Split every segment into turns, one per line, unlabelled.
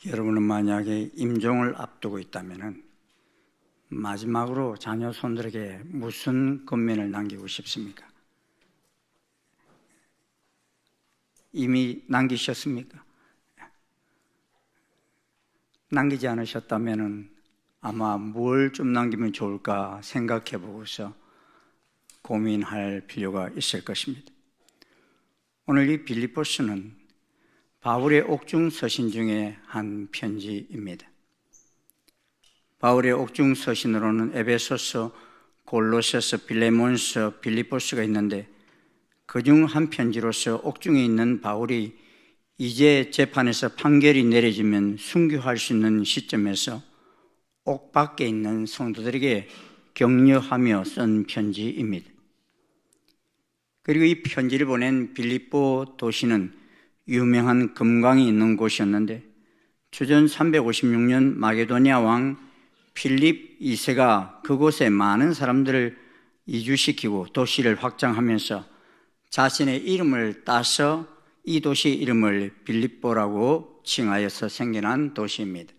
여러분은 만약에 임종을 앞두고 있다면 마지막으로 자녀 손들에게 무슨 권면을 남기고 싶습니까? 이미 남기셨습니까? 남기지 않으셨다면 아마 뭘 좀 남기면 좋을까 생각해 보고서 고민할 필요가 있을 것입니다. 오늘 이 빌립보서는 바울의 옥중 서신 중에 한 편지입니다. 바울의 옥중 서신으로는 에베소서, 골로새서, 빌레몬서, 빌립보서가 있는데 그중 한 편지로서 옥중에 있는 바울이 이제 재판에서 판결이 내려지면 순교할 수 있는 시점에서 옥 밖에 있는 성도들에게 격려하며 쓴 편지입니다. 그리고 이 편지를 보낸 빌립보 도시는 유명한 금광이 있는 곳이었는데 주전 356년 마게도니아 왕 필립 2세가 그곳에 많은 사람들을 이주시키고 도시를 확장하면서 자신의 이름을 따서 이 도시 이름을 빌립보라고 칭하여서 생겨난 도시입니다.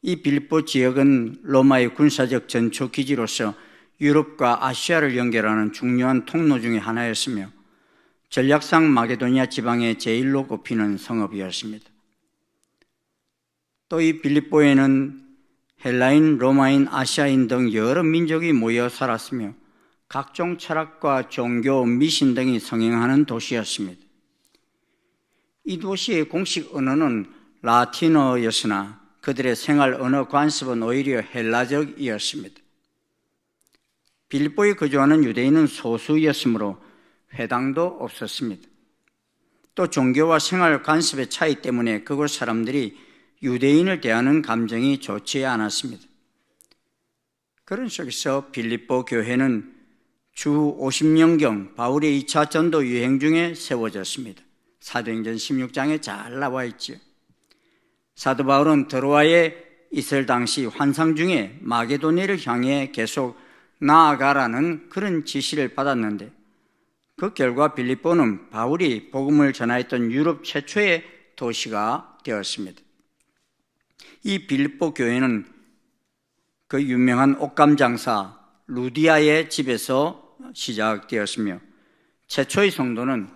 이 빌립보 지역은 로마의 군사적 전초기지로서 유럽과 아시아를 연결하는 중요한 통로 중의 하나였으며 전략상 마게도니아 지방의 제일로 꼽히는 성읍이었습니다. 또 이 빌립보에는 헬라인, 로마인, 아시아인 등 여러 민족이 모여 살았으며 각종 철학과 종교, 미신 등이 성행하는 도시였습니다. 이 도시의 공식 언어는 라틴어였으나 그들의 생활 언어 관습은 오히려 헬라적이었습니다. 빌립보에 거주하는 유대인은 소수였으므로 회당도 없었습니다. 또 종교와 생활 관습의 차이 때문에 그곳 사람들이 유대인을 대하는 감정이 좋지 않았습니다. 그런 속에서 빌립보 교회는 주 50년경 바울의 2차 전도 유행 중에 세워졌습니다. 사도행전 16장에 잘 나와 있죠. 사도 바울은 드로아에 있을 당시 환상 중에 마게도니아를 향해 계속 나아가라는 그런 지시를 받았는데 그 결과 빌립보는 바울이 복음을 전하였던 유럽 최초의 도시가 되었습니다. 이 빌립보 교회는 그 유명한 옷감 장사 루디아의 집에서 시작되었으며 최초의 성도는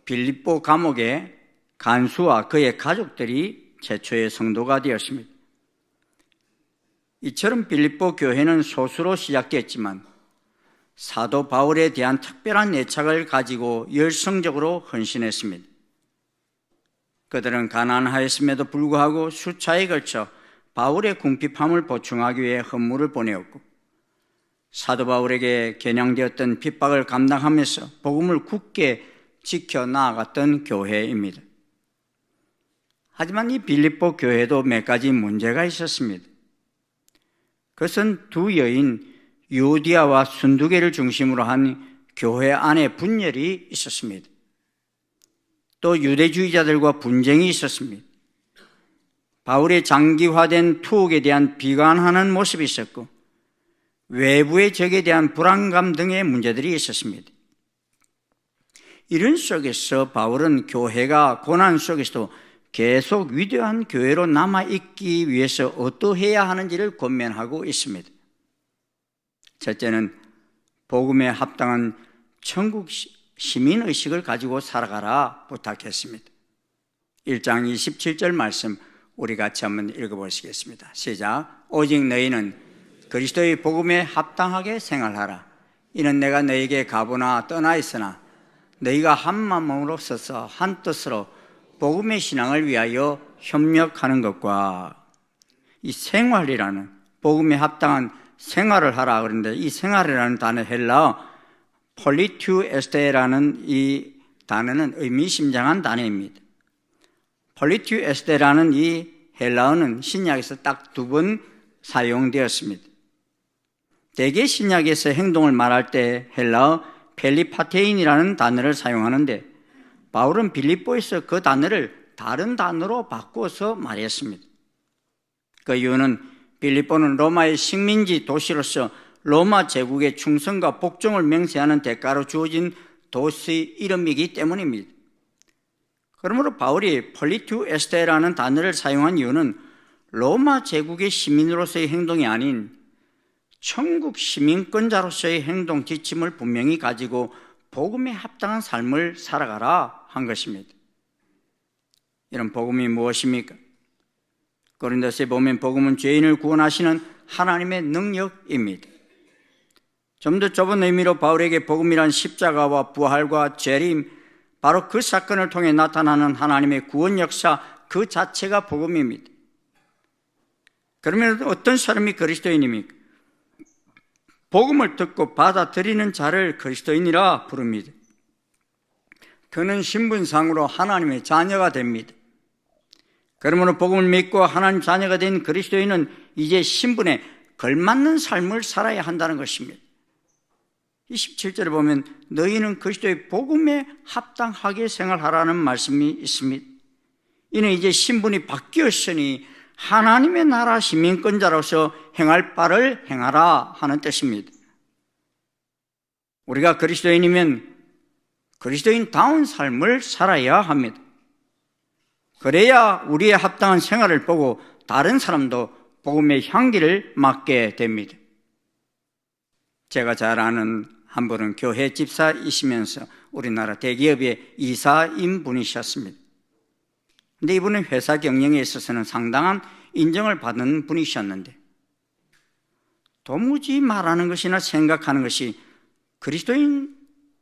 빌립보 감옥의 간수와 그의 가족들이 최초의 성도가 되었습니다. 이처럼 빌립보 교회는 소수로 시작됐지만 사도 바울에 대한 특별한 애착을 가지고 열성적으로 헌신했습니다. 그들은 가난하였음에도 불구하고 수차에 걸쳐 바울의 궁핍함을 보충하기 위해 헌물을 보내었고 사도 바울에게 겨냥되었던 핍박을 감당하면서 복음을 굳게 지켜 나아갔던 교회입니다. 하지만 이 빌립보 교회도 몇 가지 문제가 있었습니다. 그것은 두 여인 유오디아와 순두계를 중심으로 한 교회 안에 분열이 있었습니다. 또 유대주의자들과 분쟁이 있었습니다. 바울의 장기화된 투옥에 대한 비관하는 모습이 있었고 외부의 적에 대한 불안감 등의 문제들이 있었습니다. 이런 속에서 바울은 교회가 고난 속에서도 계속 위대한 교회로 남아있기 위해서 어떠해야 하는지를 권면하고 있습니다. 첫째는 복음에 합당한 천국 시민의식을 가지고 살아가라 부탁했습니다. 1장 27절 말씀 우리 같이 한번 읽어보시겠습니다. 시작. 오직 너희는 그리스도의 복음에 합당하게 생활하라. 이는 내가 너희에게 가보나 떠나 있으나 너희가 한 마음으로 서서 한 뜻으로 복음의 신앙을 위하여 협력하는 것과 이 생활이라는 복음에 합당한 생활을 하라 그러는데 이 생활이라는 단어 헬라어 폴리투에스테라는 이 단어는 의미심장한 단어입니다. 폴리투에스테라는 이 헬라어는 신약에서 딱 2번 사용되었습니다. 대개 신약에서 행동을 말할 때 헬라어 펠리파테인이라는 단어를 사용하는데 바울은 빌립보에서 그 단어를 다른 단어로 바꿔서 말했습니다. 그 이유는 빌립보는 로마의 식민지 도시로서 로마 제국의 충성과 복종을 맹세하는 대가로 주어진 도시 이름이기 때문입니다. 그러므로 바울이 폴리투 에스테라는 단어를 사용한 이유는 로마 제국의 시민으로서의 행동이 아닌 천국 시민권자로서의 행동 지침을 분명히 가지고 복음에 합당한 삶을 살아가라 한 것입니다. 이런 복음이 무엇입니까? 고린도서에 보면 복음은 죄인을 구원하시는 하나님의 능력입니다. 좀 더 좁은 의미로 바울에게 복음이란 십자가와 부활과 재림, 바로 그 사건을 통해 나타나는 하나님의 구원 역사 그 자체가 복음입니다. 그러면 어떤 사람이 그리스도인입니까? 복음을 듣고 받아들이는 자를 그리스도인이라 부릅니다. 그는 신분상으로 하나님의 자녀가 됩니다. 그러므로 복음을 믿고 하나님 자녀가 된 그리스도인은 이제 신분에 걸맞는 삶을 살아야 한다는 것입니다. 27절에 보면 너희는 그리스도의 복음에 합당하게 생활하라는 말씀이 있습니다. 이는 이제 신분이 바뀌었으니 하나님의 나라 시민권자로서 행할 바를 행하라 하는 뜻입니다. 우리가 그리스도인이면 그리스도인다운 삶을 살아야 합니다. 그래야 우리의 합당한 생활을 보고 다른 사람도 복음의 향기를 맡게 됩니다. 제가 잘 아는 한 분은 교회 집사이시면서 우리나라 대기업의 이사인 분이셨습니다. 근데 이분은 회사 경영에 있어서는 상당한 인정을 받은 분이셨는데 도무지 말하는 것이나 생각하는 것이 그리스도인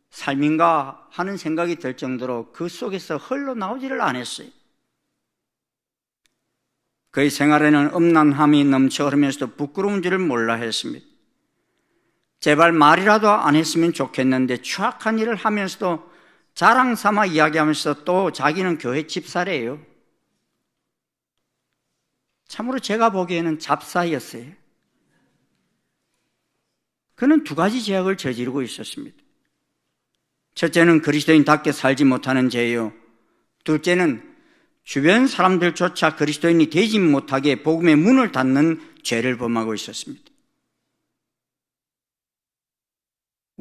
삶인가 하는 생각이 들 정도로 그 속에서 흘러나오지를 않았어요. 그의 생활에는 음란함이 넘쳐 흐르면서도 부끄러운 줄을 몰라 했습니다. 제발 말이라도 안 했으면 좋겠는데 추악한 일을 하면서도 자랑 삼아 이야기하면서 또 자기는 교회 집사래요. 참으로 제가 보기에는 잡사였어요. 그는 두 가지 죄악을 저지르고 있었습니다. 첫째는 그리스도인답게 살지 못하는 죄요. 둘째는 주변 사람들조차 그리스도인이 되지 못하게 복음의 문을 닫는 죄를 범하고 있었습니다.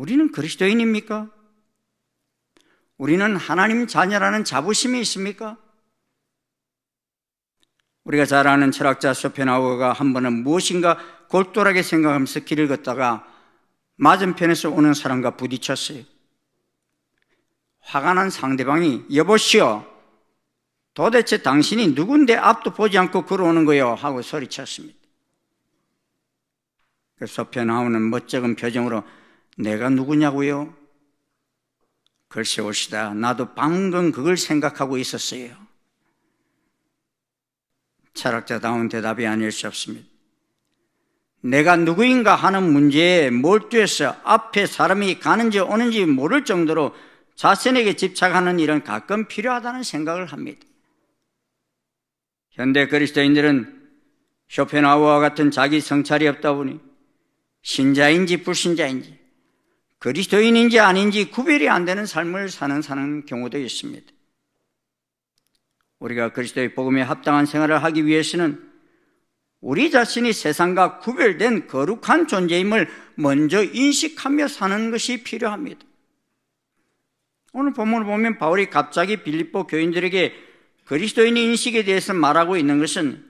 우리는 그리스도인입니까? 우리는 하나님 자녀라는 자부심이 있습니까? 우리가 잘 아는 철학자 쇼펜하우어가 한 번은 무엇인가 골똘하게 생각하면서 길을 걷다가 맞은편에서 오는 사람과 부딪혔어요. 화가 난 상대방이 여보시오, 도대체 당신이 누군데 앞도 보지 않고 걸어오는 거요? 하고 소리쳤습니다. 그 쇼펜하우어는 멋쩍은 표정으로 내가 누구냐고요? 글쎄 옳시다. 나도 방금 그걸 생각하고 있었어요. 철학자다운 대답이 아닐 수 없습니다. 내가 누구인가 하는 문제에 몰두해서 앞에 사람이 가는지 오는지 모를 정도로 자신에게 집착하는 일은 가끔 필요하다는 생각을 합니다. 현대 그리스도인들은 쇼펜하우어와 같은 자기 성찰이 없다 보니 신자인지 불신자인지 그리스도인인지 아닌지 구별이 안 되는 삶을 사는 경우도 있습니다. 우리가 그리스도의 복음에 합당한 생활을 하기 위해서는 우리 자신이 세상과 구별된 거룩한 존재임을 먼저 인식하며 사는 것이 필요합니다. 오늘 본문을 보면 바울이 갑자기 빌립보 교인들에게 그리스도인의 인식에 대해서 말하고 있는 것은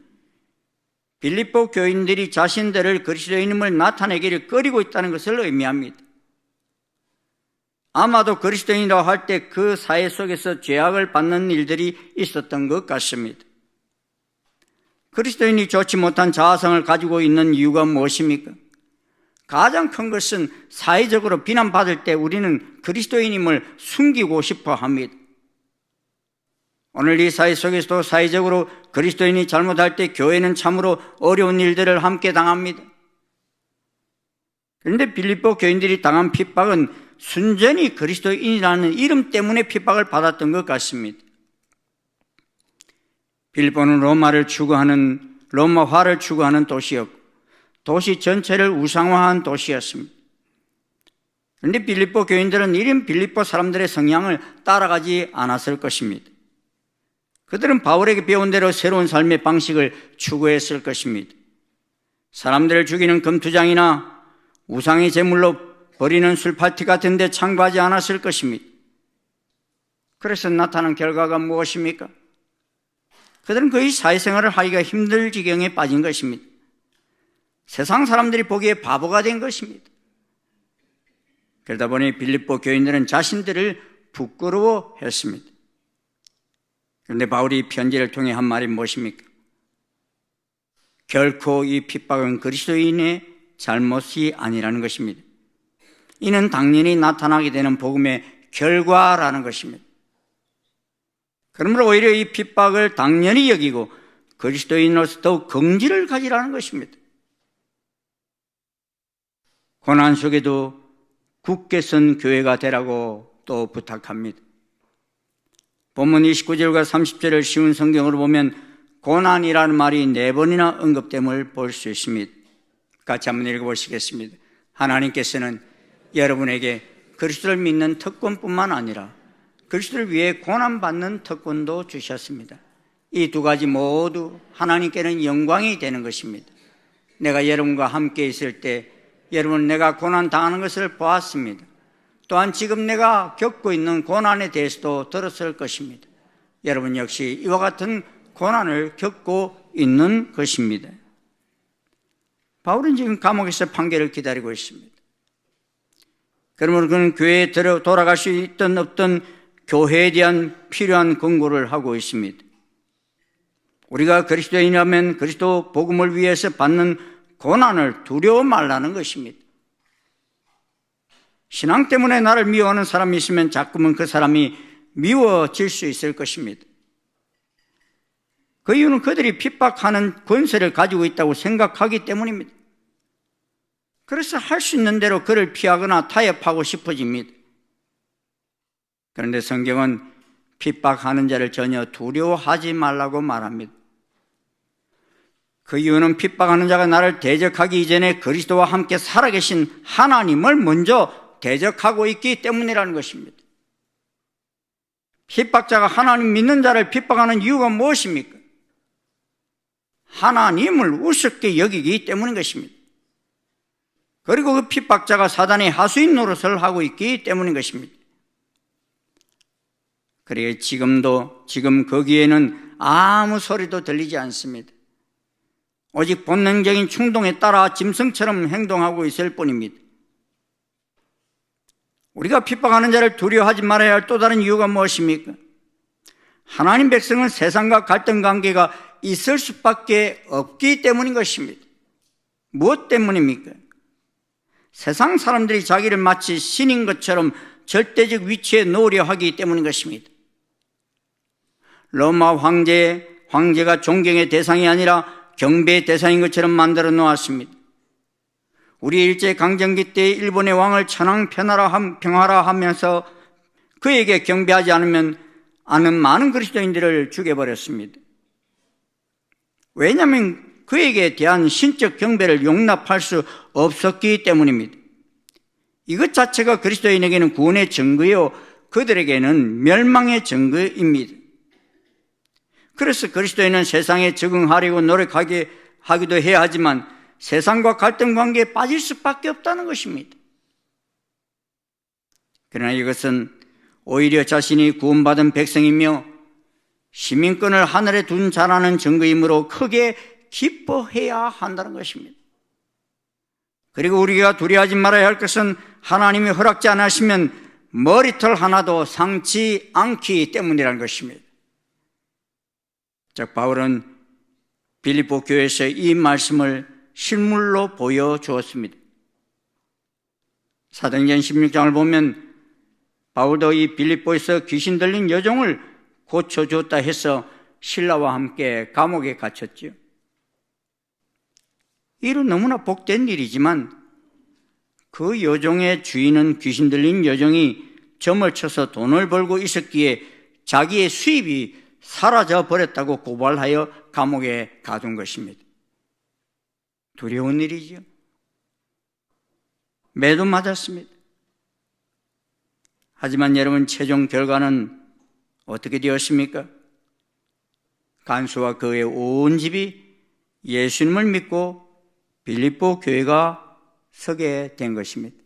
빌립보 교인들이 자신들을 그리스도인임을 나타내기를 꺼리고 있다는 것을 의미합니다. 아마도 그리스도인이라고 할 때 그 사회 속에서 죄악을 받는 일들이 있었던 것 같습니다. 그리스도인이 좋지 못한 자아성을 가지고 있는 이유가 무엇입니까? 가장 큰 것은 사회적으로 비난받을 때 우리는 그리스도인임을 숨기고 싶어 합니다. 오늘 이 사회 속에서도 사회적으로 그리스도인이 잘못할 때 교회는 참으로 어려운 일들을 함께 당합니다. 그런데 빌립보 교인들이 당한 핍박은 순전히 그리스도인이라는 이름 때문에 핍박을 받았던 것 같습니다. 빌립보는 로마화를 추구하는 도시였고 도시 전체를 우상화한 도시였습니다. 그런데 빌립보 교인들은 이런 빌립보 사람들의 성향을 따라가지 않았을 것입니다. 그들은 바울에게 배운 대로 새로운 삶의 방식을 추구했을 것입니다. 사람들을 죽이는 금투장이나 우상의 제물로 버리는 술파티 같은 데 참가하지 않았을 것입니다. 그래서 나타난 결과가 무엇입니까? 그들은 거의 사회생활을 하기가 힘들 지경에 빠진 것입니다. 세상 사람들이 보기에 바보가 된 것입니다. 그러다 보니 빌립보 교인들은 자신들을 부끄러워했습니다. 그런데 바울이 편지를 통해 한 말이 무엇입니까? 결코 이 핍박은 그리스도인의 잘못이 아니라는 것입니다. 이는 당연히 나타나게 되는 복음의 결과라는 것입니다. 그러므로 오히려 이 핍박을 당연히 여기고 그리스도인으로서 더욱 긍지를 가지라는 것입니다. 고난 속에도 굳게 선 교회가 되라고 또 부탁합니다. 본문 29절과 30절을 쉬운 성경으로 보면 고난이라는 말이 4번이나 언급됨을 볼 수 있습니다. 같이 한번 읽어보시겠습니다. 하나님께서는 여러분에게 그리스도를 믿는 특권뿐만 아니라 그리스도를 위해 고난받는 특권도 주셨습니다. 이 두 가지 모두 하나님께는 영광이 되는 것입니다. 내가 여러분과 함께 있을 때 여러분 내가 고난 당하는 것을 보았습니다. 또한 지금 내가 겪고 있는 고난에 대해서도 들었을 것입니다. 여러분 역시 이와 같은 고난을 겪고 있는 것입니다. 바울은 지금 감옥에서 판결을 기다리고 있습니다. 그러므로 그는 교회에 돌아갈 수 있든 없든 교회에 대한 필요한 권고를 하고 있습니다. 우리가 그리스도인이라면 그리스도 복음을 위해서 받는 고난을 두려워 말라는 것입니다. 신앙 때문에 나를 미워하는 사람이 있으면 자꾸만 그 사람이 미워질 수 있을 것입니다. 그 이유는 그들이 핍박하는 권세를 가지고 있다고 생각하기 때문입니다. 그래서 할 수 있는 대로 그를 피하거나 타협하고 싶어집니다. 그런데 성경은 핍박하는 자를 전혀 두려워하지 말라고 말합니다. 그 이유는 핍박하는 자가 나를 대적하기 이전에 그리스도와 함께 살아계신 하나님을 먼저 대적하고 있기 때문이라는 것입니다. 핍박자가 하나님 믿는 자를 핍박하는 이유가 무엇입니까? 하나님을 우습게 여기기 때문인 것입니다. 그리고 그 핍박자가 사단의 하수인 노릇을 하고 있기 때문인 것입니다. 그래 지금 거기에는 아무 소리도 들리지 않습니다. 오직 본능적인 충동에 따라 짐승처럼 행동하고 있을 뿐입니다. 우리가 핍박하는 자를 두려워하지 말아야 할 또 다른 이유가 무엇입니까? 하나님 백성은 세상과 갈등 관계가 있을 수밖에 없기 때문인 것입니다. 무엇 때문입니까? 세상 사람들이 자기를 마치 신인 것처럼 절대적 위치에 놓으려 하기 때문인 것입니다. 로마 황제가 존경의 대상이 아니라 경배의 대상인 것처럼 만들어 놓았습니다. 우리 일제강점기 때 일본의 왕을 천황평하라 하면서 그에게 경배하지 않은 많은 그리스도인들을 죽여버렸습니다. 왜냐하면 그에게 대한 신적 경배를 용납할 수 없었기 때문입니다. 이것 자체가 그리스도인에게는 구원의 증거요, 그들에게는 멸망의 증거입니다. 그래서 그리스도인은 세상에 적응하려고 노력하기도 해야 하지만 세상과 갈등 관계에 빠질 수밖에 없다는 것입니다. 그러나 이것은 오히려 자신이 구원받은 백성이며 시민권을 하늘에 둔 자라는 증거이므로 크게 기뻐해야 한다는 것입니다. 그리고 우리가 두려워하지 말아야 할 것은 하나님이 허락지 않으시면 머리털 하나도 상치 않기 때문이라는 것입니다. 즉 바울은 빌립보 교회에서 이 말씀을 실물로 보여주었습니다. 사도행전 16장을 보면 바울도 이 빌립보에서 귀신 들린 여종을 고쳐주었다 해서 신라와 함께 감옥에 갇혔지요. 이는 너무나 복된 일이지만 그 여종의 주인은 귀신 들린 여종이 점을 쳐서 돈을 벌고 있었기에 자기의 수입이 사라져 버렸다고 고발하여 감옥에 가둔 것입니다. 두려운 일이지요. 매도 맞았습니다. 하지만 여러분 최종 결과는 어떻게 되었습니까? 간수와 그의 온 집이 예수님을 믿고 빌립보 교회가 서게 된 것입니다.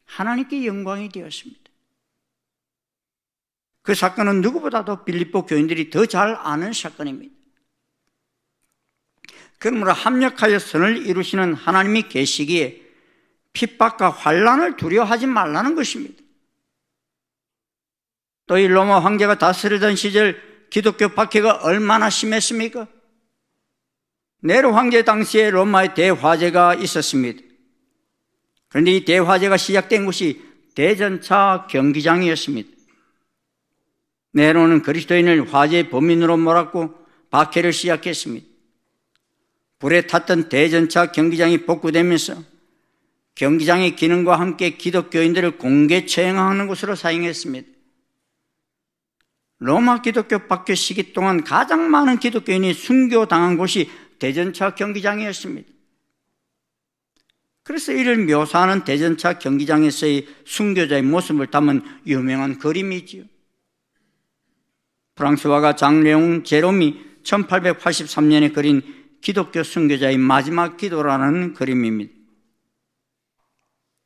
하나님께 영광이 되었습니다. 그 사건은 누구보다도 빌립보 교인들이 더 잘 아는 사건입니다. 그러므로 합력하여 선을 이루시는 하나님이 계시기에 핍박과 환난을 두려워하지 말라는 것입니다. 또 이 로마 황제가 다스리던 시절 기독교 박해가 얼마나 심했습니까? 네로 황제 당시에 로마의 대화재가 있었습니다. 그런데 이 대화재가 시작된 곳이 대전차 경기장이었습니다. 네로는 그리스도인을 화재의 범인으로 몰았고 박해를 시작했습니다. 불에 탔던 대전차 경기장이 복구되면서 경기장의 기능과 함께 기독교인들을 공개 처형하는 곳으로 사용했습니다. 로마 기독교 박해 시기 동안 가장 많은 기독교인이 순교당한 곳이 대전차 경기장이었습니다. 그래서 이를 묘사하는 대전차 경기장에서의 순교자의 모습을 담은 유명한 그림이지요. 프랑스 화가 장레옹 제롬이 1883년에 그린 기독교 순교자의 마지막 기도라는 그림입니다.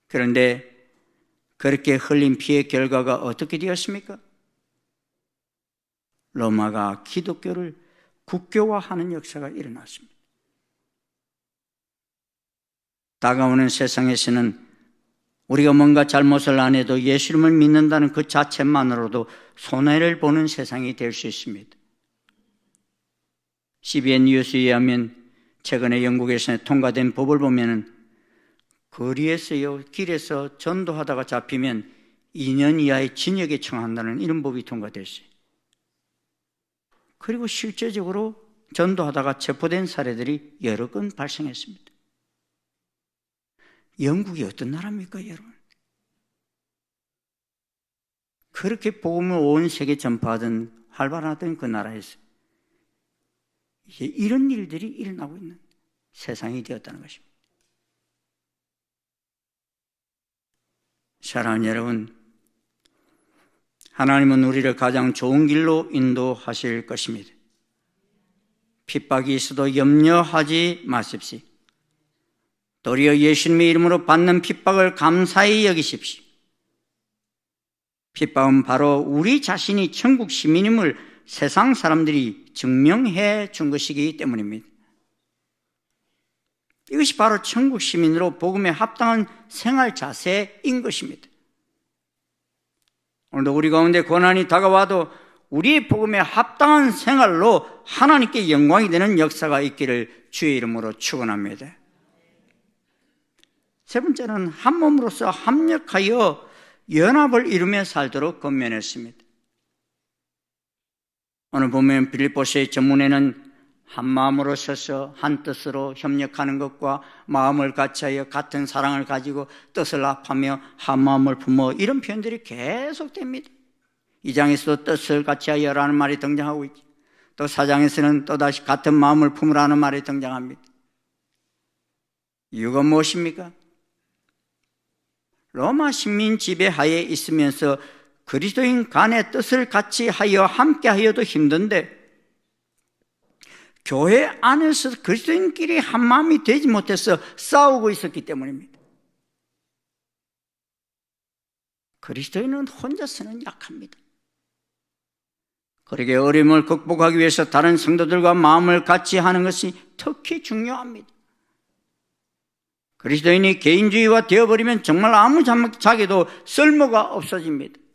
그런데 그렇게 흘린 피의 결과가 어떻게 되었습니까? 로마가 기독교를 국교화하는 역사가 일어났습니다. 다가오는 세상에서는 우리가 뭔가 잘못을 안 해도 예수님을 믿는다는 그 자체만으로도 손해를 보는 세상이 될 수 있습니다. CBN 뉴스에 의하면 최근에 영국에서 통과된 법을 보면은 거리에서요, 길에서 전도하다가 잡히면 2년 이하의 징역에 처한다는 이런 법이 통과됐어요. 그리고 실제적으로 전도하다가 체포된 사례들이 여러 건 발생했습니다. 영국이 어떤 나라입니까, 여러분? 그렇게 복음을 온 세계 전파하던 활발하던 그 나라에서 이제 이런 일들이 일어나고 있는 세상이 되었다는 것입니다. 사랑하는 여러분, 하나님은 우리를 가장 좋은 길로 인도하실 것입니다. 핍박이 있어도 염려하지 마십시오. 도리어 예수님의 이름으로 받는 핍박을 감사히 여기십시오. 핍박은 바로 우리 자신이 천국 시민임을 세상 사람들이 증명해 준 것이기 때문입니다. 이것이 바로 천국 시민으로 복음에 합당한 생활 자세인 것입니다. 오늘도 우리 가운데 고난이 다가와도 우리의 복음에 합당한 생활로 하나님께 영광이 되는 역사가 있기를 주의 이름으로 축원합니다. 세 번째는 한 몸으로서 합력하여 연합을 이루며 살도록 권면했습니다. 오늘 보면 빌립보서의 전문에는 한 마음으로 서서 한 뜻으로 협력하는 것과 마음을 같이하여 같은 사랑을 가지고 뜻을 합하며 한 마음을 품어 이런 표현들이 계속됩니다. 2장에서도 뜻을 같이하여라는 말이 등장하고 있죠. 또 4장에서는 또다시 같은 마음을 품으라는 말이 등장합니다. 이유가 무엇입니까? 로마 식민 지배하에 있으면서 그리스도인 간의 뜻을 같이 하여 함께 하여도 힘든데 교회 안에서 그리스도인끼리 한 마음이 되지 못해서 싸우고 있었기 때문입니다. 그리스도인은 혼자서는 약합니다. 그러게 어려움을 극복하기 위해서 다른 성도들과 마음을 같이 하는 것이 특히 중요합니다. 그리스도인이 개인주의화 되어버리면 정말 아무 자기도 쓸모가 없어집니다.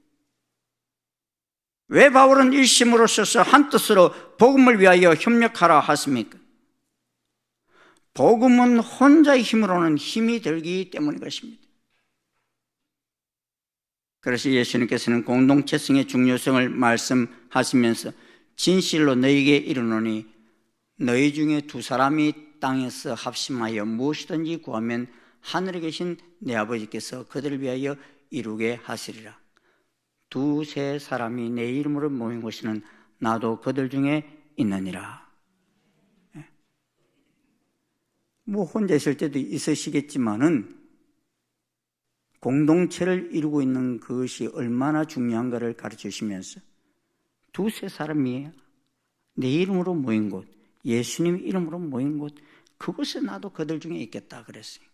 왜 바울은 일심으로 서서 한뜻으로 복음을 위하여 협력하라 하십니까? 복음은 혼자의 힘으로는 힘이 들기 때문인 것입니다. 그래서 예수님께서는 공동체성의 중요성을 말씀하시면서 진실로 너희에게 이르노니 너희 중에 두 사람이 땅에서 합심하여 무엇이든지 구하면 하늘에 계신 내 아버지께서 그들을 위하여 이루게 하시리라. 두세 사람이 내 이름으로 모인 곳에는 나도 그들 중에 있느니라. 뭐 혼자 있을 때도 있으시겠지만은 공동체를 이루고 있는 그것이 얼마나 중요한가를 가르치시면서 두세 사람이 내 이름으로 모인 곳, 예수님 이름으로 모인 곳, 그곳에 나도 그들 중에 있겠다 그랬어요.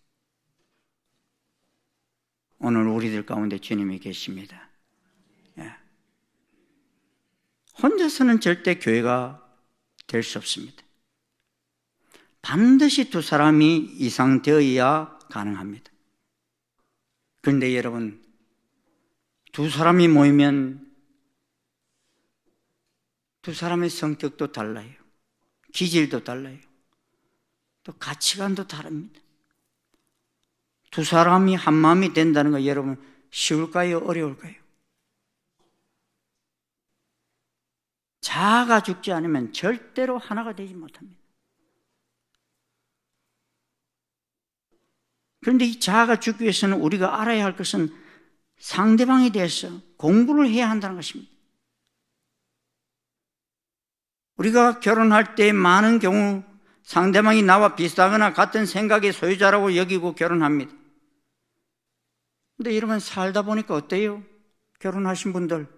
오늘 우리들 가운데 주님이 계십니다. 혼자서는 절대 교회가 될 수 없습니다. 반드시 두 사람이 이상 되어야 가능합니다. 그런데 여러분, 두 사람이 모이면 두 사람의 성격도 달라요. 기질도 달라요. 또 가치관도 다릅니다. 두 사람이 한 마음이 된다는 거 여러분 쉬울까요? 어려울까요? 자아가 죽지 않으면 절대로 하나가 되지 못합니다. 그런데 이 자아가 죽기 위해서는 우리가 알아야 할 것은 상대방에 대해서 공부를 해야 한다는 것입니다. 우리가 결혼할 때 많은 경우 상대방이 나와 비슷하거나 같은 생각의 소유자라고 여기고 결혼합니다. 근데 여러분 살다 보니까 어때요? 결혼하신 분들,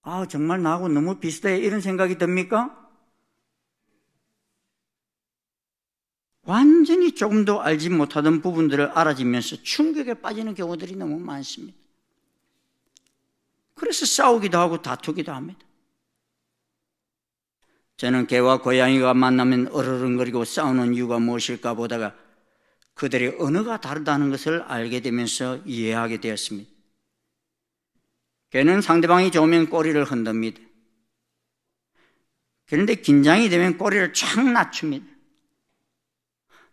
아 정말 나하고 너무 비슷해 이런 생각이 듭니까? 완전히 조금도 알지 못하던 부분들을 알아지면서 충격에 빠지는 경우들이 너무 많습니다. 그래서 싸우기도 하고 다투기도 합니다. 저는 개와 고양이가 만나면 어르렁거리고 싸우는 이유가 무엇일까 보다가 그들의 언어가 다르다는 것을 알게 되면서 이해하게 되었습니다. 개는 상대방이 좋으면 꼬리를 흔듭니다. 그런데 긴장이 되면 꼬리를 촥 낮춥니다.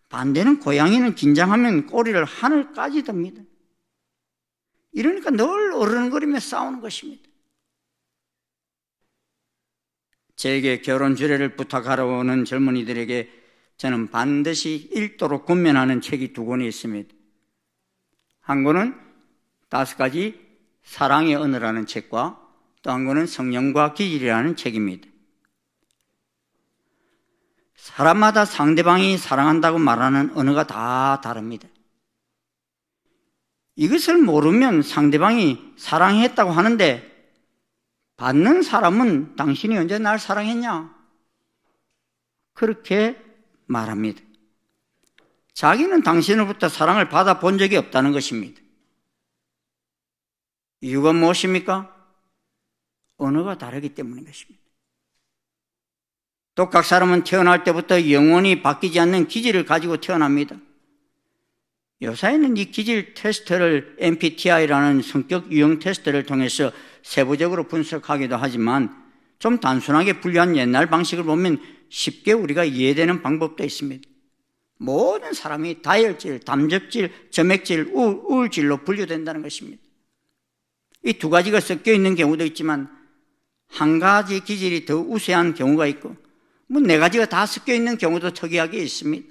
반대는 고양이는 긴장하면 꼬리를 하늘까지 듭니다. 이러니까 늘 어르렁거리며 싸우는 것입니다. 제게 결혼 주례를 부탁하러 오는 젊은이들에게 저는 반드시 읽도록 권면하는 책이 두 권이 있습니다. 한 권은 5가지 사랑의 언어라는 책과 또 한 권은 성령과 기질이라는 책입니다. 사람마다 상대방이 사랑한다고 말하는 언어가 다 다릅니다. 이것을 모르면 상대방이 사랑했다고 하는데 받는 사람은 당신이 언제 날 사랑했냐? 그렇게 말합니다. 자기는 당신으로부터 사랑을 받아본 적이 없다는 것입니다. 이유가 무엇입니까? 언어가 다르기 때문인 것입니다. 또 각 사람은 태어날 때부터 영원히 바뀌지 않는 기질을 가지고 태어납니다. 요사이는 이 기질 테스트를 MBTI라는 성격 유형 테스트를 통해서 세부적으로 분석하기도 하지만 좀 단순하게 분류한 옛날 방식을 보면 쉽게 우리가 이해되는 방법도 있습니다. 모든 사람이 다혈질, 담적질, 점액질, 우울질로 분류된다는 것입니다. 이 두 가지가 섞여 있는 경우도 있지만 한 가지 기질이 더 우세한 경우가 있고 네 가지가 다 섞여 있는 경우도 특이하게 있습니다.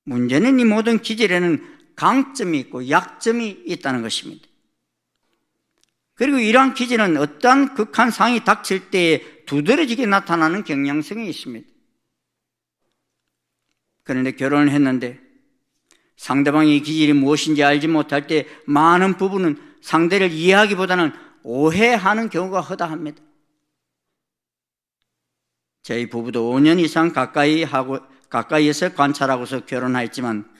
문제는 이 모든 기질에는 강점이 있고 약점이 있다는 것입니다. 그리고 이러한 기질은 어떠한 극한 상황이 닥칠 때에 두드러지게 나타나는 경향성이 있습니다. 그런데 결혼을 했는데 상대방의 기질이 무엇인지 알지 못할 때 많은 부부는 상대를 이해하기보다는 오해하는 경우가 허다합니다. 저희 부부도 5년 이상 가까이에서 관찰하고서 결혼했지만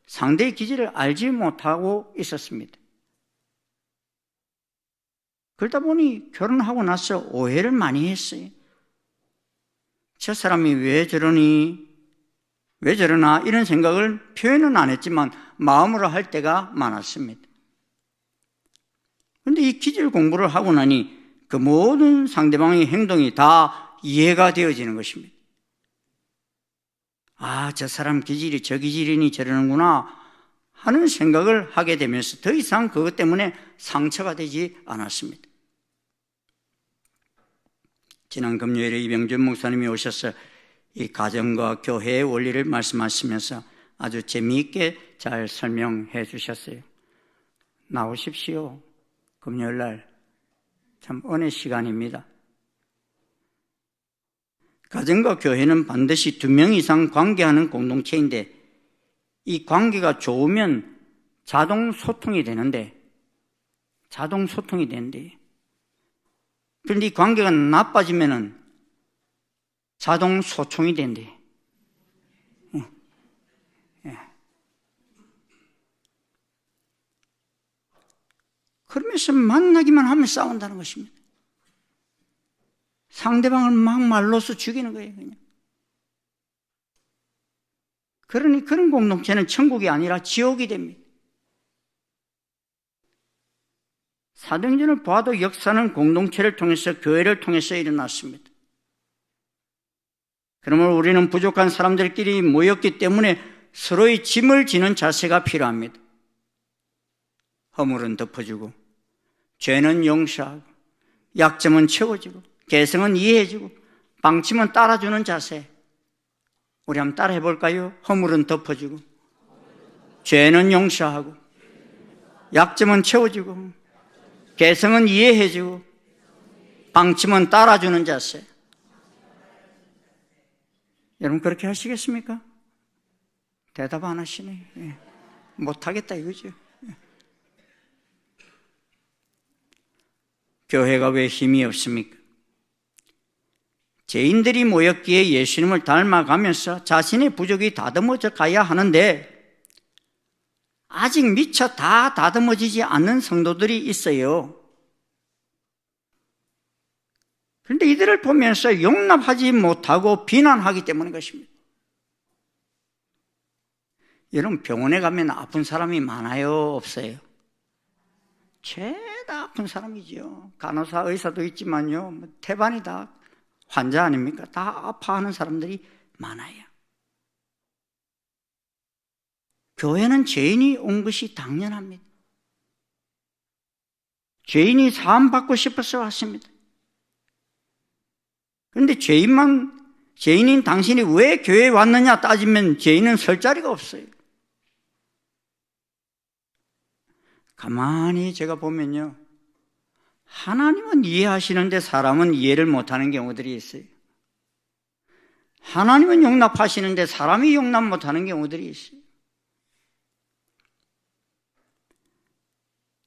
상대의 기질을 알지 못하고 있었습니다. 그러다 보니 결혼하고 나서 오해를 많이 했어요. 저 사람이 왜 저러니? 왜 저러나? 이런 생각을 표현은 안 했지만 마음으로 할 때가 많았습니다. 그런데 이 기질 공부를 하고 나니 그 모든 상대방의 행동이 다 이해가 되어지는 것입니다. 아, 저 사람 기질이 저 기질이니 저러는구나 하는 생각을 하게 되면서 더 이상 그것 때문에 상처가 되지 않았습니다. 지난 금요일에 이병준 목사님이 오셔서 이 가정과 교회의 원리를 말씀하시면서 아주 재미있게 잘 설명해 주셨어요. 나오십시오. 금요일 날 참 은혜 시간입니다. 가정과 교회는 반드시 2명 이상 관계하는 공동체인데 이 관계가 좋으면 자동 소통이 되는데 그런데 이 관계가 나빠지면은 자동 소총이 된대. 그러면서 만나기만 하면 싸운다는 것입니다. 상대방을 막 말로써 죽이는 거예요, 그냥. 그러니 그런 공동체는 천국이 아니라 지옥이 됩니다. 사도행전을 봐도 역사는 공동체를 통해서, 교회를 통해서 일어났습니다. 그러므로 우리는 부족한 사람들끼리 모였기 때문에 서로의 짐을 지는 자세가 필요합니다. 허물은 덮어주고, 죄는 용서하고, 약점은 채워주고, 개성은 이해해주고, 방침은 따라주는 자세. 우리 한번 따라 해볼까요? 허물은 덮어주고, 죄는 용서하고, 약점은 채워주고, 개성은 이해해주고, 방침은 따라주는 자세. 여러분 그렇게 하시겠습니까? 대답 안 하시네. 예. 못하겠다 이거죠. 예. 교회가 왜 힘이 없습니까? 죄인들이 모였기에 예수님을 닮아가면서 자신의 부족이 다듬어져 가야 하는데 아직 미처 다 다듬어지지 않는 성도들이 있어요. 그런데 이들을 보면서 용납하지 못하고 비난하기 때문인 것입니다. 여러분 병원에 가면 아픈 사람이 많아요? 없어요? 죄다 아픈 사람이죠. 간호사, 의사도 있지만요, 태반이 다 환자 아닙니까? 다 아파하는 사람들이 많아요. 교회는 죄인이 온 것이 당연합니다. 죄인이 사함받고 싶어서 왔습니다. 그런데 죄인인 당신이 왜 교회에 왔느냐 따지면 죄인은 설 자리가 없어요. 가만히 제가 보면요, 하나님은 이해하시는데 사람은 이해를 못하는 경우들이 있어요. 하나님은 용납하시는데 사람이 용납 못하는 경우들이 있어요.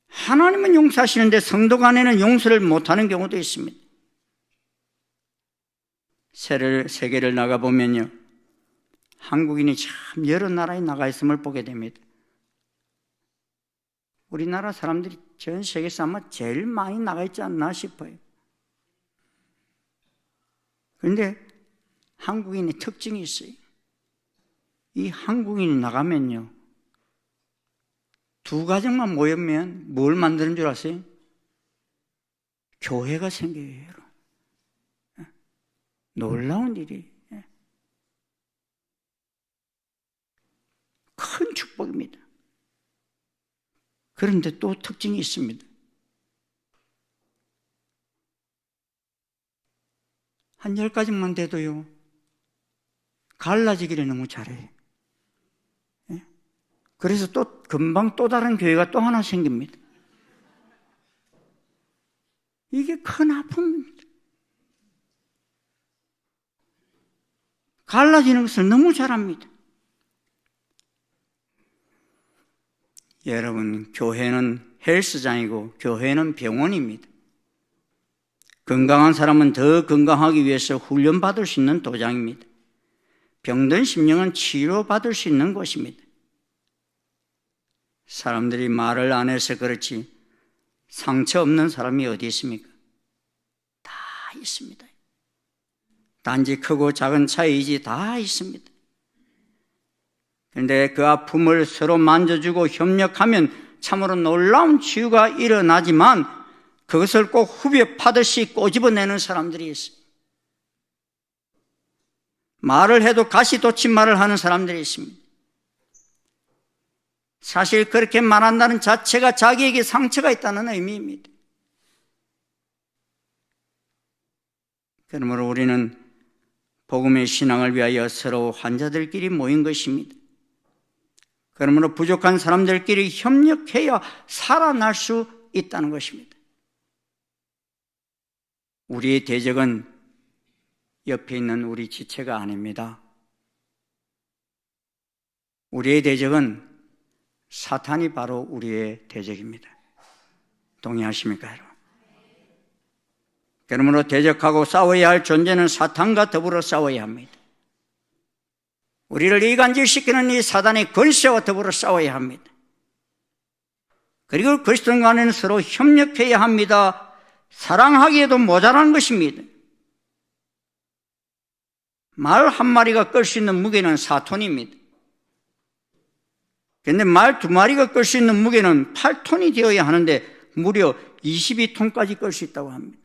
하나님은 용서하시는데 성도 간에는 용서를 못하는 경우도 있습니다. 세계를 나가보면요, 한국인이 참 여러 나라에 나가 있음을 보게 됩니다. 우리나라 사람들이 전 세계에서 아마 제일 많이 나가 있지 않나 싶어요. 그런데 한국인의 특징이 있어요. 이 한국인이 나가면요, 두 가정만 모이면 뭘 만드는 줄 아세요? 교회가 생겨요. 놀라운 일이, 큰 축복입니다. 그런데 또 특징이 있습니다. 한 10가지만 돼도요, 갈라지기를 너무 잘해요. 그래서 또 금방 또 다른 교회가 또 하나 생깁니다. 이게 큰 아픔입니다. 갈라지는 것을 너무 잘합니다. 여러분, 교회는 헬스장이고 교회는 병원입니다. 건강한 사람은 더 건강하기 위해서 훈련받을 수 있는 도장입니다. 병든 심령은 치료받을 수 있는 곳입니다. 사람들이 말을 안 해서 그렇지 상처 없는 사람이 어디 있습니까? 다 있습니다. 단지 크고 작은 차이이지 다 있습니다. 그런데 그 아픔을 서로 만져주고 협력하면 참으로 놀라운 치유가 일어나지만 그것을 꼭 후벼 파듯이 꼬집어내는 사람들이 있어요. 말을 해도 가시돋친 말을 하는 사람들이 있습니다. 사실 그렇게 말한다는 자체가 자기에게 상처가 있다는 의미입니다. 그러므로 우리는 복음의 신앙을 위하여 서로 환자들끼리 모인 것입니다. 그러므로 부족한 사람들끼리 협력해야 살아날 수 있다는 것입니다. 우리의 대적은 옆에 있는 우리 지체가 아닙니다. 우리의 대적은 사탄이 바로 우리의 대적입니다. 동의하십니까, 여러분? 그러므로 대적하고 싸워야 할 존재는 사탄과 더불어 싸워야 합니다. 우리를 이간질시키는 이 사단의 권세와 더불어 싸워야 합니다. 그리고 그리스도 간에는 서로 협력해야 합니다. 사랑하기에도 모자란 것입니다. 말 한 마리가 끌 수 있는 무게는 4톤입니다. 그런데 말 2마리가 끌 수 있는 무게는 8톤이 되어야 하는데 무려 22톤까지 끌 수 있다고 합니다.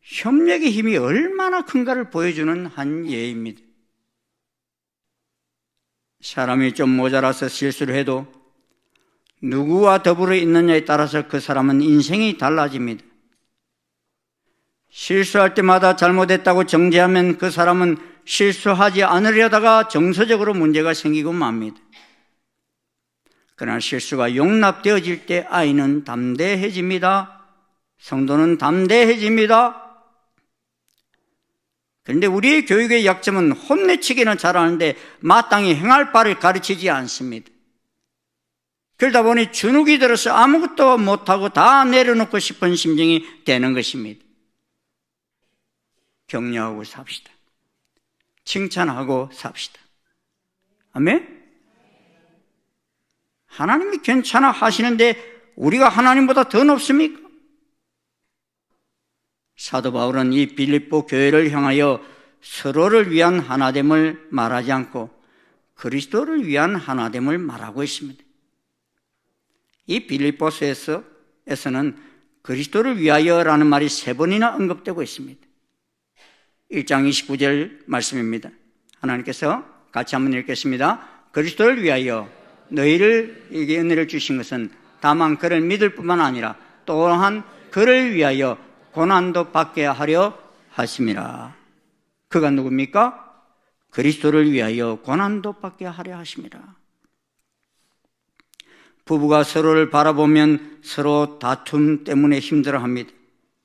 협력의 힘이 얼마나 큰가를 보여주는 한 예입니다. 사람이 좀 모자라서 실수를 해도 누구와 더불어 있느냐에 따라서 그 사람은 인생이 달라집니다. 실수할 때마다 잘못했다고 정죄하면 그 사람은 실수하지 않으려다가 정서적으로 문제가 생기고 맙니다. 그러나 실수가 용납되어질 때 아이는 담대해집니다. 성도는 담대해집니다. 그런데 우리의 교육의 약점은 혼내치기는 잘하는데 마땅히 행할 바를 가르치지 않습니다. 그러다 보니 주눅이 들어서 아무것도 못하고 다 내려놓고 싶은 심정이 되는 것입니다. 격려하고 삽시다. 칭찬하고 삽시다. 아멘? 하나님이 괜찮아 하시는데 우리가 하나님보다 더 높습니까? 사도 바울은 이 빌립보 교회를 향하여 서로를 위한 하나됨을 말하지 않고 그리스도를 위한 하나됨을 말하고 있습니다. 이 빌립보서에서는 그리스도를 위하여라는 말이 3번이나 언급되고 있습니다. 1장 29절 말씀입니다. 하나님께서 같이 한번 읽겠습니다. 그리스도를 위하여 너희에게 은혜를 주신 것은 다만 그를 믿을 뿐만 아니라 또한 그를 위하여 고난도 받게 하려 하심이라. 그가 누굽니까? 그리스도를 위하여 고난도 받게 하려 하심이라. 부부가 서로를 바라보면 서로 다툼 때문에 힘들어합니다.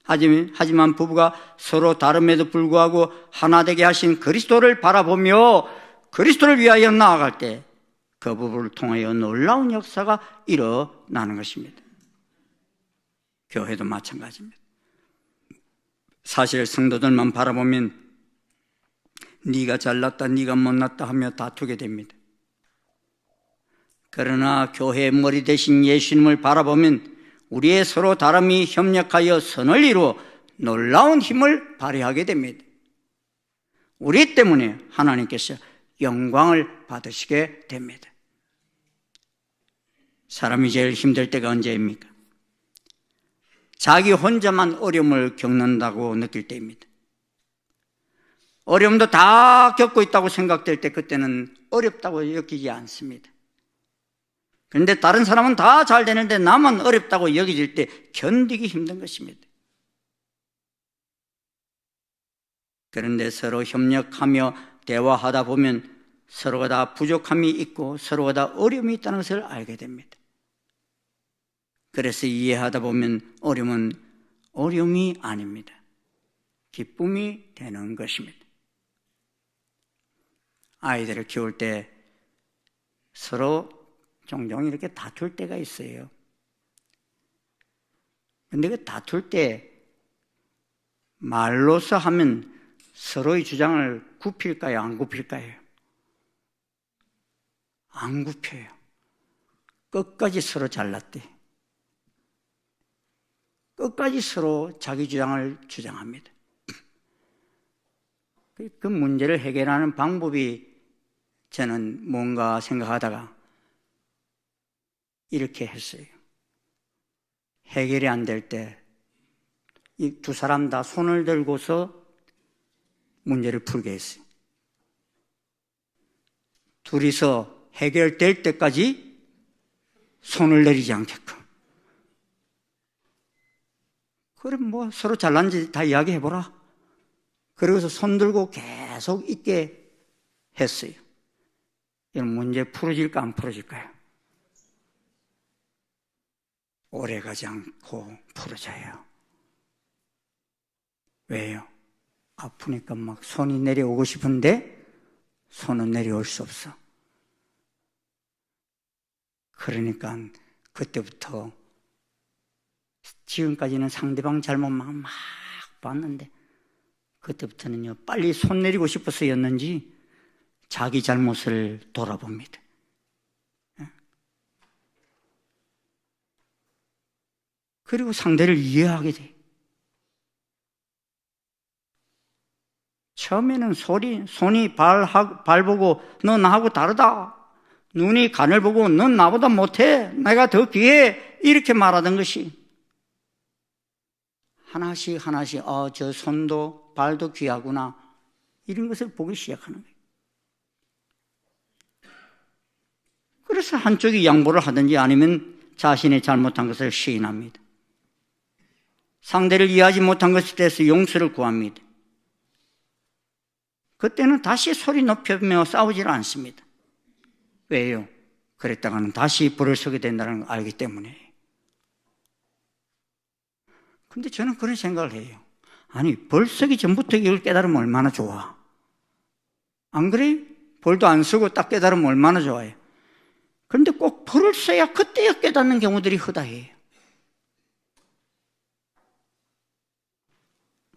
하지만 부부가 서로 다름에도 불구하고 하나 되게 하신 그리스도를 바라보며 그리스도를 위하여 나아갈 때 그 부부를 통하여 놀라운 역사가 일어나는 것입니다. 교회도 마찬가지입니다. 사실 성도들만 바라보면 네가 잘났다, 네가 못났다 하며 다투게 됩니다. 그러나 교회의 머리 대신 예수님을 바라보면 우리의 서로 다름이 협력하여 선을 이루어 놀라운 힘을 발휘하게 됩니다. 우리 때문에 하나님께서 영광을 받으시게 됩니다. 사람이 제일 힘들 때가 언제입니까? 자기 혼자만 어려움을 겪는다고 느낄 때입니다. 어려움도 다 겪고 있다고 생각될 때 그때는 어렵다고 여기지 않습니다. 그런데 다른 사람은 다 잘 되는데 나만 어렵다고 여겨질 때 견디기 힘든 것입니다. 그런데 서로 협력하며 대화하다 보면 서로가 다 부족함이 있고 서로가 다 어려움이 있다는 것을 알게 됩니다. 그래서 이해하다 보면 어려움은 어려움이 아닙니다. 기쁨이 되는 것입니다. 아이들을 키울 때 서로 종종 이렇게 다툴 때가 있어요. 근데 그 다툴 때 말로서 하면 서로의 주장을 굽힐까요? 안 굽힐까요? 안 굽혀요. 끝까지 서로 잘났대. 끝까지 서로 자기 주장을 주장합니다. 그 문제를 해결하는 방법이 저는 뭔가 생각하다가 이렇게 했어요. 해결이 안 될 때 이 두 사람 다 손을 들고서 문제를 풀게 했어요. 둘이서 해결될 때까지 손을 내리지 않게끔. 그럼 뭐 서로 잘난지 다 이야기해보라. 그러고서 손 들고 계속 있게 했어요. 이런 문제 풀어질까 안 풀어질까요? 오래가지 않고 풀어져요. 왜요? 아프니까 막 손이 내려오고 싶은데 손은 내려올 수 없어. 그러니까 그때부터 지금까지는 상대방 잘못만 막 봤는데 그때부터는요 빨리 손 내리고 싶어서였는지 자기 잘못을 돌아봅니다. 그리고 상대를 이해하게 돼. 처음에는 손이 발 보고 너 나하고 다르다. 눈이 간을 보고 넌 나보다 못해. 내가 더 귀해. 이렇게 말하던 것이 하나씩 저 손도 발도 귀하구나. 이런 것을 보기 시작하는 거예요. 그래서 한쪽이 양보를 하든지 아니면 자신이 잘못한 것을 시인합니다. 상대를 이해하지 못한 것에 대해서 용서를 구합니다. 그때는 다시 소리 높이며 싸우질 않습니다. 왜요? 그랬다가는 다시 불을 서게 된다는 걸 알기 때문에. 근데 저는 그런 생각을 해요. 아니, 벌 서기 전부터 이걸 깨달으면 얼마나 좋아. 안 그래요? 벌도 안 서고 딱 깨달으면 얼마나 좋아요. 그런데 꼭 벌을 써야 그때야 깨닫는 경우들이 허다해요.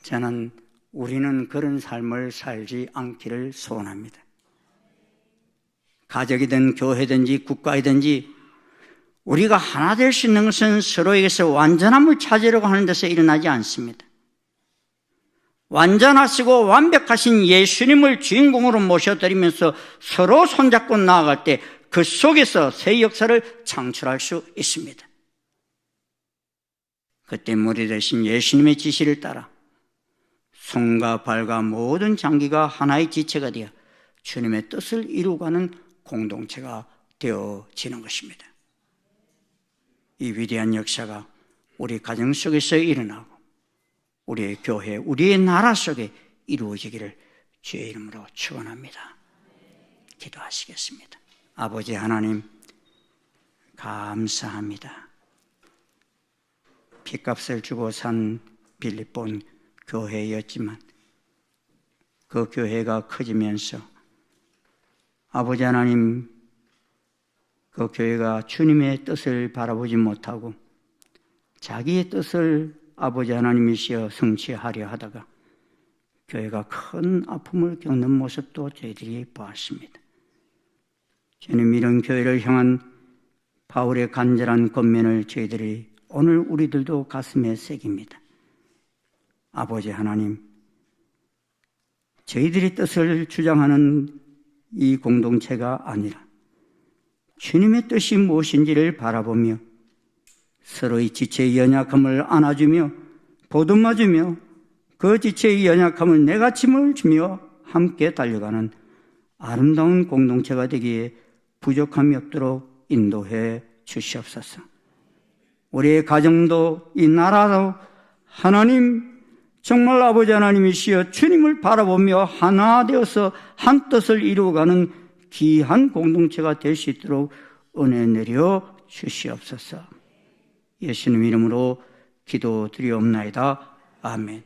저는 우리는 그런 삶을 살지 않기를 소원합니다. 가족이든 교회든지 국가이든지 우리가 하나 될 수 있는 것은 서로에게서 완전함을 찾으려고 하는 데서 일어나지 않습니다. 완전하시고 완벽하신 예수님을 주인공으로 모셔드리면서 서로 손잡고 나아갈 때 그 속에서 새 역사를 창출할 수 있습니다. 그때 머리 대신 예수님의 지시를 따라 손과 발과 모든 장기가 하나의 지체가 되어 주님의 뜻을 이루어가는 공동체가 되어지는 것입니다. 이 위대한 역사가 우리 가정 속에서 일어나고 우리의 교회, 우리의 나라 속에 이루어지기를 주의 이름으로 축원합니다. 기도하시겠습니다. 아버지 하나님, 감사합니다. 핏값을 주고 산 빌립본 교회였지만 그 교회가 커지면서 아버지 하나님, 그 교회가 주님의 뜻을 바라보지 못하고 자기의 뜻을 아버지 하나님이시여 성취하려 하다가 교회가 큰 아픔을 겪는 모습도 저희들이 보았습니다. 주님, 이런 교회를 향한 바울의 간절한 권면을 저희들이 오늘 우리들도 가슴에 새깁니다. 아버지 하나님, 저희들이 뜻을 주장하는 이 공동체가 아니라 주님의 뜻이 무엇인지를 바라보며 서로의 지체의 연약함을 안아주며 보듬어주며 그 지체의 연약함을 내가 짐을 주며 함께 달려가는 아름다운 공동체가 되기에 부족함이 없도록 인도해 주시옵소서. 우리의 가정도 이 나라도 하나님, 정말 아버지 하나님이시여 주님을 바라보며 하나 되어서 한 뜻을 이루어가는 귀한 공동체가 될 수 있도록 은혜 내려 주시옵소서. 예수님 이름으로 기도드리옵나이다. 아멘.